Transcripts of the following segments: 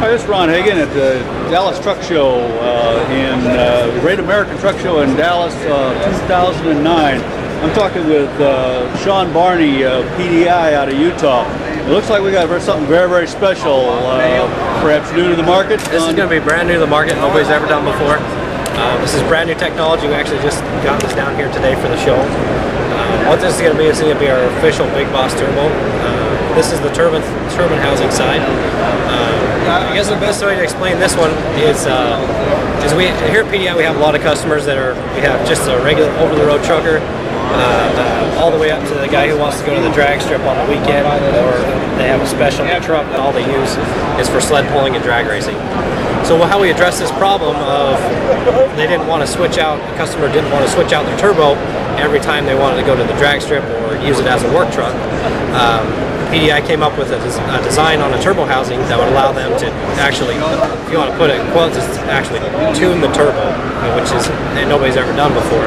Hi, this is Ron Hagan at the Dallas Truck Show, the Great American Truck Show in Dallas, 2009. I'm talking with Shawn Barney of PDI out of Utah. It looks like we got something very, very special, perhaps new to the market. This is going to be brand new to the market. Nobody's ever done before. This is brand new technology. We actually just got this down here today for the show. What this is going to be our official Big Boss Turbo. This is the turbine housing side. I guess the best way to explain this one is we here at PDI we have a lot of customers that we have just a regular over-the-road trucker, all the way up to the guy who wants to go to the drag strip on the weekend, or they have a specialty truck that all they use is for sled pulling and drag racing. So how we address this problem of they didn't want to switch out, the customer didn't want to switch out their turbo every time they wanted to go to the drag strip or use it as a work truck. PDI came up with a design on a turbo housing that would allow them to actually, if you want to put it in quotes, is actually tune the turbo, which is nobody's ever done before.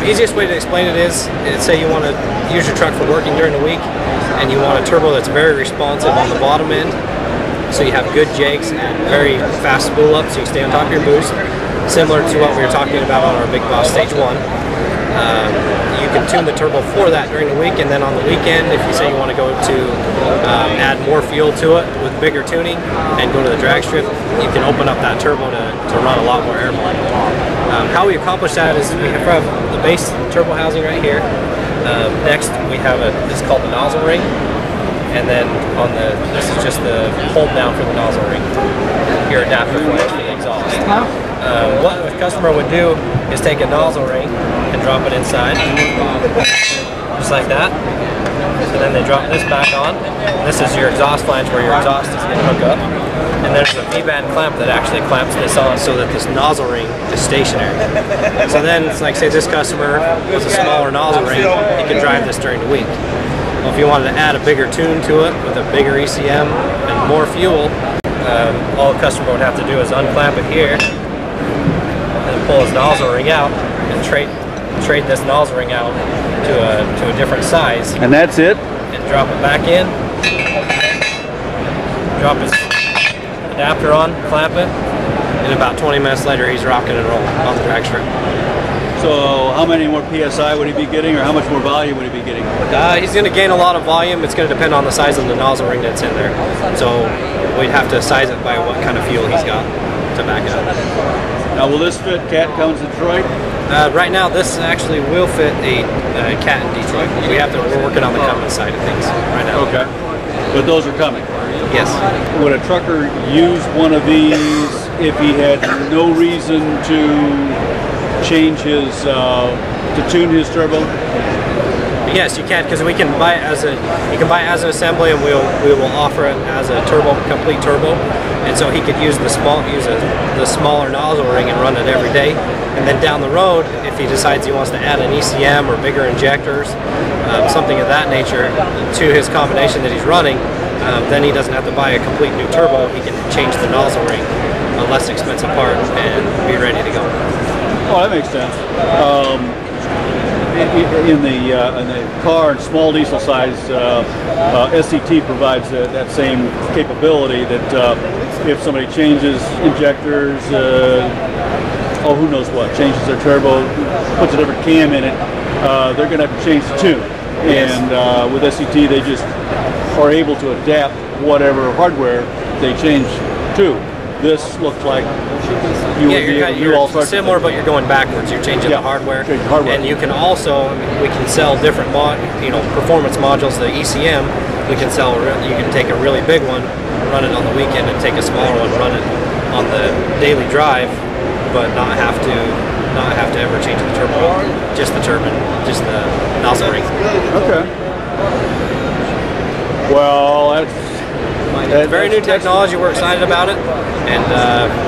Easiest way to explain it is, say you want to use your truck for working during the week, and you want a turbo that's very responsive on the bottom end, so you have good jakes and very fast spool up, so you stay on top of your boost, similar to what we were talking about on our Big Boss Stage 1. You can tune the turbo for that during the week, and then on the weekend, if you say you want to go to add more fuel to it with bigger tuning and go to the drag strip, you can open up that turbo to run a lot more airborne. How we accomplish that is we have the base turbo housing right here. Next, we have this is called the nozzle ring, and then this is just the hold down for the nozzle ring. Your adapter flange for the exhaust. What the customer would do is take a nozzle ring and drop it inside, just like that. And then they drop this back on. This is your exhaust flange where your exhaust is going to hook up. And there's a V-band clamp that actually clamps this on so that this nozzle ring is stationary. So then, it's like say this customer has a smaller nozzle ring, he can drive this during the week. Well, if you wanted to add a bigger tune to it with a bigger ECM and more fuel, all the customer would have to do is unclamp it here and pull his nozzle ring out and trade this nozzle ring out to a different size. And that's it? And drop it back in, drop his adapter on, clamp it, and about 20 minutes later he's rocking and rolling on the drag strip. So how many more PSI would he be getting, or how much more volume would he be getting? He's going to gain a lot of volume. It's going to depend on the size of the nozzle ring that's in there. So we'd have to size it by what kind of fuel he's got to back it up. Now will this fit Cat Cones Detroit? Right now this actually will fit a Cat in Detroit. We're working on the Cummins side of things right now. Okay. But those are coming? Yes. Would a trucker use one of these if he had no reason to change his, to tune his turbo? Yes, you can, because we can buy it as an assembly, and we will offer it as a complete turbo, and so he could use the smaller nozzle ring and run it every day. And then down the road, if he decides he wants to add an ECM or bigger injectors, something of that nature to his combination that he's running, then he doesn't have to buy a complete new turbo. He can change the nozzle ring, a less expensive part, and be ready to go. Oh, that makes sense. In the car and small diesel size, SCT provides that same capability that if somebody changes injectors, who knows what, changes their turbo, puts a different cam in it, they're going to have to change the tune. Yes. And with SCT, they just are able to adapt whatever hardware they change to. This looks like you're similar, but you're going backwards. You're changing the hardware, and you can also we can sell different performance modules. The ECM we can sell. You can take a really big one, run it on the weekend, and take a smaller one, run it on the daily drive, but not have to ever change the turbo. Just the turbine, just the nozzle ring. Okay. Well, that's very new technology. We're excited about it, and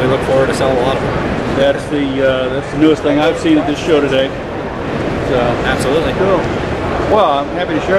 we look forward to selling a lot of them. That's the newest thing I've seen at this show today. So, absolutely. Cool. Well, I'm happy to share.